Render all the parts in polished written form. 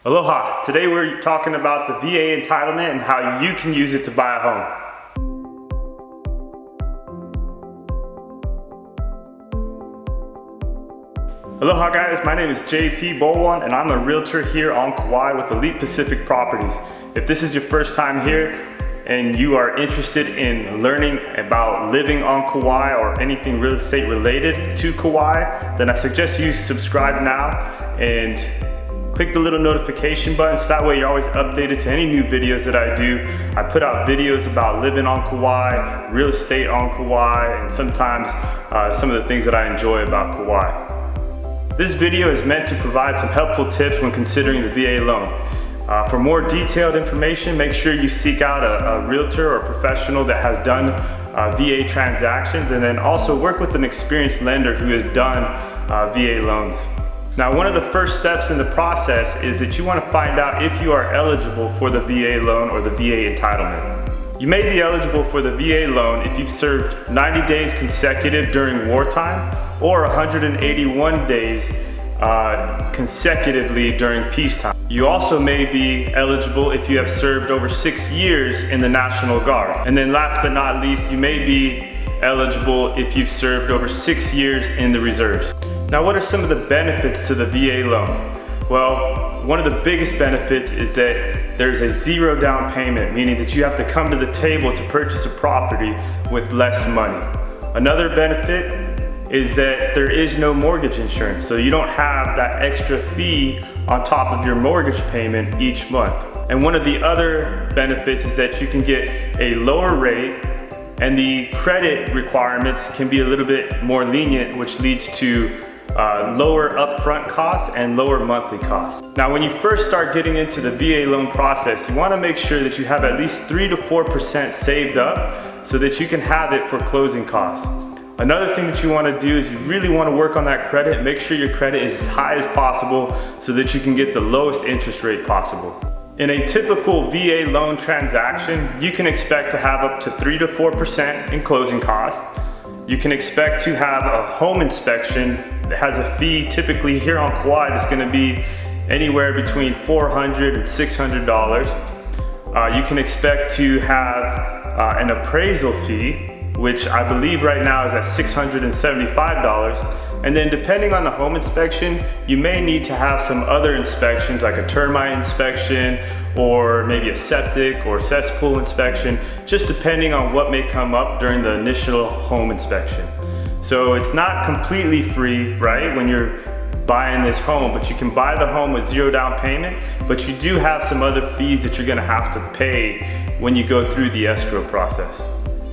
Aloha! Today we're talking about the VA entitlement and how you can use it to buy a home. Aloha guys, my name is JP Bolwahnn and I'm a realtor here on Kauai with Elite Pacific Properties. If this is your first time here and you are interested in learning about living on Kauai or anything real estate related to Kauai, then I suggest you subscribe now and click the little notification button so that way you're always updated to any new videos that I do. I put out videos about living on Kauai, real estate on Kauai, and sometimes some of the things that I enjoy about Kauai. This video is meant to provide some helpful tips when considering the VA loan. For more detailed information, make sure you seek out a realtor or professional that has done VA transactions, and then also work with an experienced lender who has done VA loans. Now, one of the first steps in the process is that you want to find out if you are eligible for the VA loan or the VA entitlement. You may be eligible for the VA loan if you've served 90 days consecutive during wartime or 181 days consecutively during peacetime. You also may be eligible if you have served over 6 years in the National Guard. And then last but not least, you may be eligible if you've served over 6 years in the reserves. Now, what are some of the benefits to the VA loan? Well, one of the biggest benefits is that there's a zero down payment, meaning that you have to come to the table to purchase a property with less money. Another benefit is that there is no mortgage insurance, so you don't have that extra fee on top of your mortgage payment each month. And one of the other benefits is that you can get a lower rate and the credit requirements can be a little bit more lenient, which leads to lower upfront costs and lower monthly costs. Now, when you first start getting into the VA loan process, you want to make sure that you have at least 3 to 4% saved up so that you can have it for closing costs. Another thing that you want to do is you really want to work on that credit. Make sure your credit is as high as possible so that you can get the lowest interest rate possible. In a typical VA loan transaction, you can expect to have up to 3 to 4% in closing costs. You can expect to have a home inspection that has a fee typically here on Kauai that's going to be anywhere between $400 and $600. You can expect to have an appraisal fee, which I believe right now is at $675. And then depending on the home inspection, you may need to have some other inspections like a termite inspection or maybe a septic or cesspool inspection, just depending on what may come up during the initial home inspection. So it's not completely free, right, when you're buying this home, but you can buy the home with zero down payment, but you do have some other fees that you're gonna have to pay when you go through the escrow process.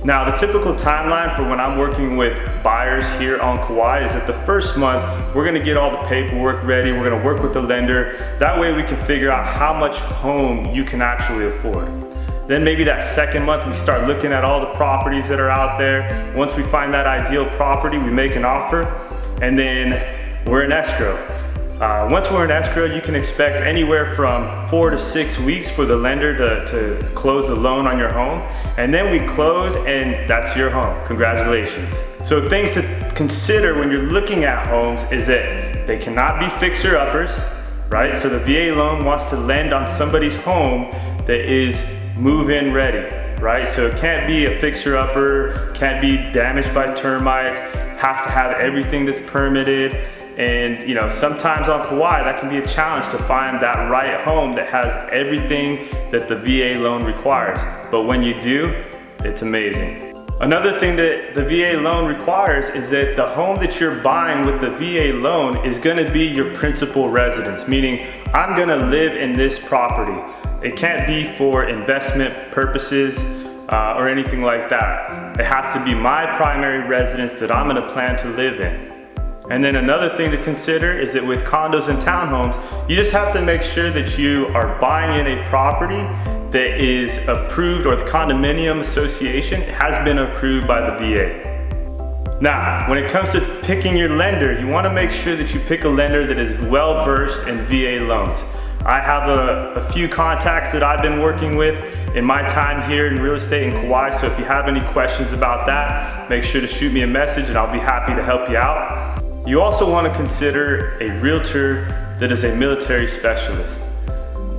Now, the typical timeline for when I'm working with buyers here on Kauai is that the first month, we're gonna get all the paperwork ready, we're gonna work with the lender. That way we can figure out how much home you can actually afford. Then maybe that second month, we start looking at all the properties that are out there. Once we find that ideal property, we make an offer, and then we're in escrow. Once we're in escrow, you can expect anywhere from 4 to 6 weeks for the lender to close the loan on your home. And then we close and that's your home. Congratulations. So things to consider when you're looking at homes is that they cannot be fixer-uppers, right? So the VA loan wants to lend on somebody's home that is move-in ready, right? So it can't be a fixer-upper, can't be damaged by termites, has to have everything that's permitted. And you know, sometimes on Kauai, that can be a challenge to find that right home that has everything that the VA loan requires. But when you do, it's amazing. Another thing that the VA loan requires is that the home that you're buying with the VA loan is gonna be your principal residence, meaning I'm gonna live in this property. It can't be for investment purposes or anything like that. It has to be my primary residence that I'm gonna plan to live in. And then another thing to consider is that with condos and townhomes, you just have to make sure that you are buying in a property that is approved, or the condominium association has been approved by the VA. Now, when it comes to picking your lender, you want to make sure that you pick a lender that is well versed in VA loans. I have a few contacts that I've been working with in my time here in real estate in Kauai, so if you have any questions about that, make sure to shoot me a message and I'll be happy to help you out. You also want to consider a realtor that is a military specialist.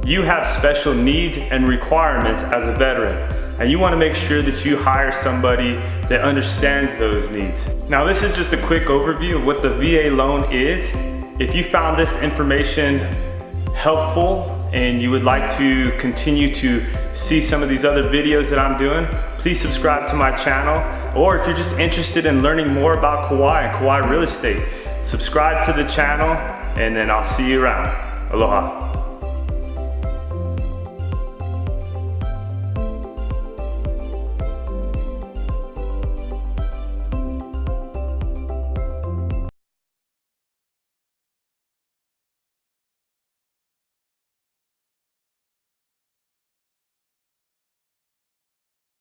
You have special needs and requirements as a veteran, and you want to make sure that you hire somebody that understands those needs. Now, this is just a quick overview of what the VA loan is. If you found this information helpful and you would like to continue to see some of these other videos that I'm doing, please subscribe to my channel. Or if you're just interested in learning more about Kauai and Kauai real estate, subscribe to the channel, and then I'll see you around. Aloha.